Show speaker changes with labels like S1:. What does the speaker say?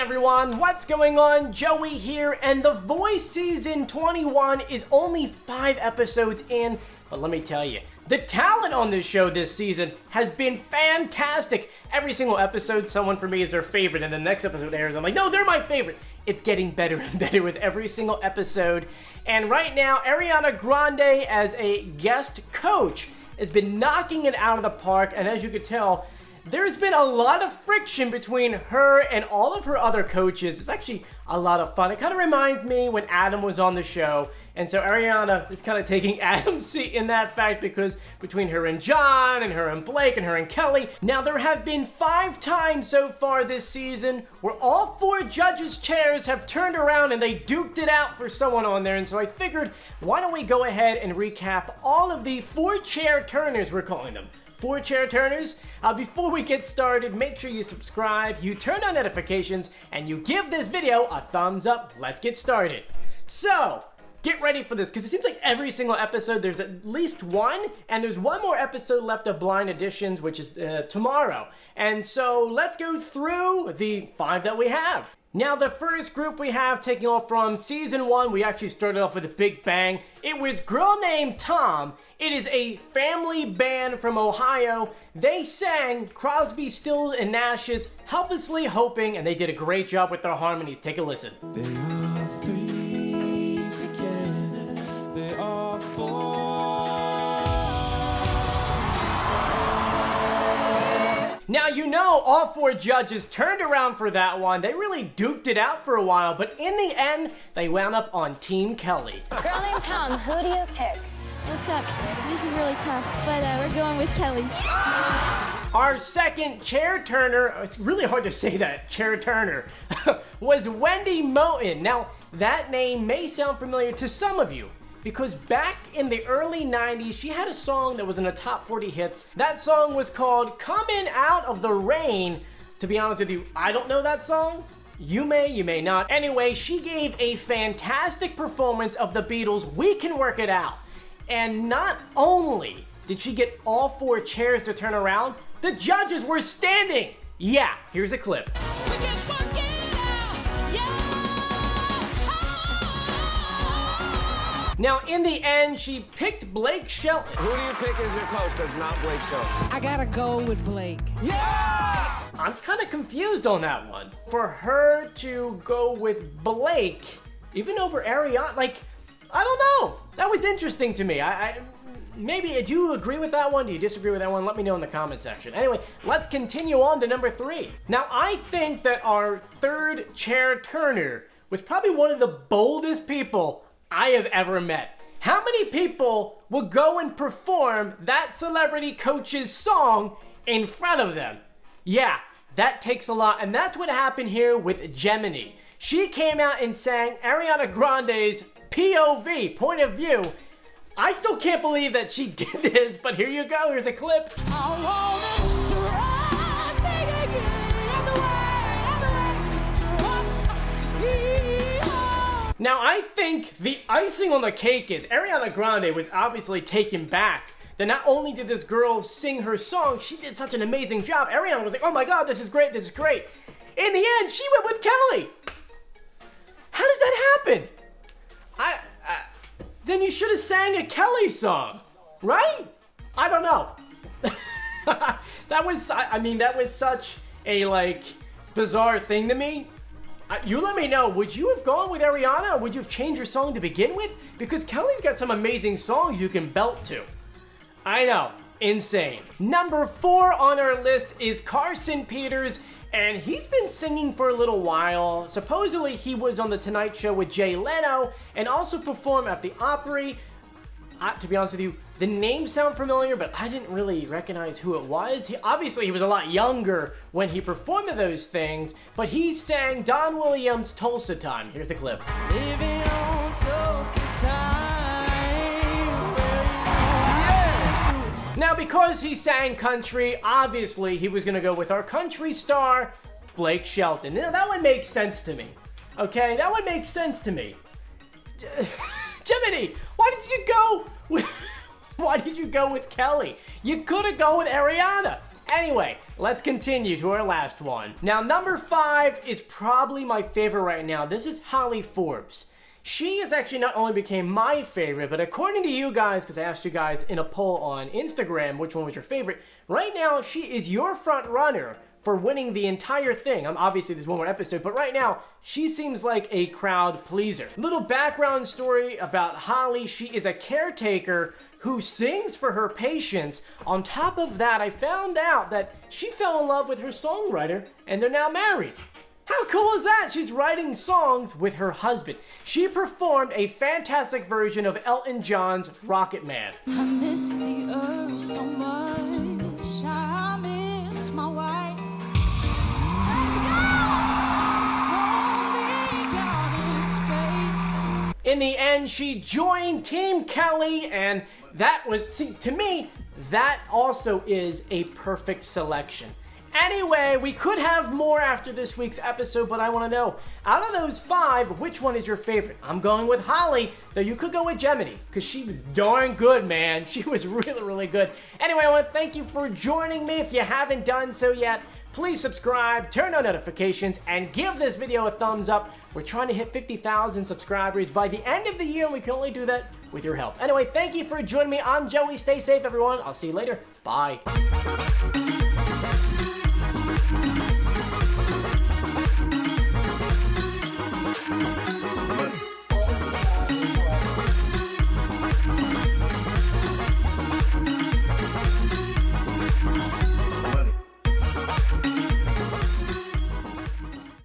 S1: everyone, what's going on? Joey here, and The Voice Season 21 is only 5 episodes in, but let me tell you, the talent on this show this season has been fantastic. Every single episode, someone for me is their favorite, and the next episode airs, I'm like, no, they're my favorite. It's getting better and better with every single episode, and right now, Ariana Grande as a guest coach has been knocking it out of the park, and as you can tell, there's been a lot of friction between her and all of her other coaches. It's actually a lot of fun. It kind of reminds me when Adam was on the show. And so Ariana is kind of taking Adam's seat in that fact because between her and John and her and Blake and her and Kelly. Now there have been 5 times so far this season where all 4 judges' chairs have turned around and they duked it out for someone on there. And so I figured, why don't we go ahead and recap all of the 4 chair turners, we're calling them. 4 chair turners. Before we get started, make sure you subscribe, you turn on notifications, and you give this video a thumbs up. Let's get started. So, get ready for this, because it seems like every single episode there's at least one, and there's one more episode left of Blind Editions, which is tomorrow. And so, let's go through the 5 that we have. Now, the first group we have taking off from Season 1, we actually started off with a big bang. It was Girl Named Tom. It is a family band from Ohio. They sang Crosby, Stills, and Nash's Helplessly Hoping, and they did a great job with their harmonies. Take a listen.
S2: They are 3 together, they are 4.
S1: Now, you know, all 4 judges turned around for that one. They really duked it out for a while, but in the end, they wound up on Team Kelly.
S3: Girl Named Tom, who do you pick?
S4: Well, shucks, this is really tough, but we're going with Kelly.
S1: Our second chair turner, it's really hard to say that, chair turner, was Wendy Morton. Now, that name may sound familiar to some of you, because back in the early 90s, she had a song that was in the top 40 hits. That song was called Coming Out of the Rain. To be honest with you, I don't know that song. You may not. Anyway, she gave a fantastic performance of the Beatles' We Can Work It Out. And not only did she get all 4 chairs to turn around, the judges were standing. Yeah, here's a clip.
S4: We can work it out, yeah.
S1: Now, in the end, she picked Blake Shelton.
S5: Who do you pick as your coach that's not Blake Shelton?
S6: I gotta go with Blake.
S5: Yes!
S1: I'm kind of confused on that one. For her to go with Blake, even over Ariana, like, I don't know. That was interesting to me. Maybe, do you agree with that one? Do you disagree with that one? Let me know in the comment section. Anyway, let's continue on to number 3. Now, I think that our third chair turner was probably one of the boldest people I have ever met. How many people would go and perform that celebrity coach's song in front of them? Yeah, that takes a lot, and that's what happened here with Gemini. She came out and sang Ariana Grande's POV, point of view. I still can't believe that she did this, but here you go, here's a clip. Now, I think the icing on the cake is Ariana Grande was obviously taken back that not only did this girl sing her song, she did such an amazing job. Ariana was like, oh my god, this is great, this is great. In the end, she went with Kelly. How does that happen? Then you should have sang a Kelly song, right? I don't know. That was such a, bizarre thing to me. You let me know, would you have gone with Ariana, or would you have changed your song to begin with? Because Kelly's got some amazing songs you can belt to. I know, insane. Number 4 on our list is Carson Peters, and he's been singing for a little while. Supposedly, he was on The Tonight Show with Jay Leno, and also performed at the Opry. To be honest with you, the names sound familiar, but I didn't really recognize who it was. Obviously, he was a lot younger when he performed those things, but he sang Don Williams' Tulsa Time. Here's the clip.
S2: Living on Tulsa time.
S1: Now, because he sang country, obviously he was going to go with our country star, Blake Shelton. Now, that would make sense to me. Okay, that would make sense to me. Jiminy, why did you go with Kelly? You could have gone with Ariana. Anyway, let's continue to our last one. Now, number 5 is probably my favorite right now. This is Holly Forbes. She has actually not only became my favorite, but according to you guys, because I asked you guys in a poll on Instagram which one was your favorite, right now she is your front runner for winning the entire thing. Obviously there's one more episode, but right now she seems like a crowd pleaser. Little background story about Holly. She is a caretaker who sings for her patients. On top of that, I found out that she fell in love with her songwriter and they're now married. How cool is that? She's writing songs with her husband. She performed a fantastic version of Elton John's Rocket Man.
S2: I miss the earth so much. I miss my wife. It's lonely out in space.
S1: In the end, she joined Team Kelly, and that was, see, to me, that also is a perfect selection. Anyway, we could have more after this week's episode, but I want to know, out of those 5, which one is your favorite? I'm going with Holly, though you could go with Gemini, because she was darn good, man. She was really, really good. Anyway, I want to thank you for joining me. If you haven't done so yet, please subscribe, turn on notifications, and give this video a thumbs up. We're trying to hit 50,000 subscribers by the end of the year, and we can only do that with your help. Anyway, thank you for joining me. I'm Joey. Stay safe, everyone. I'll see you later. Bye.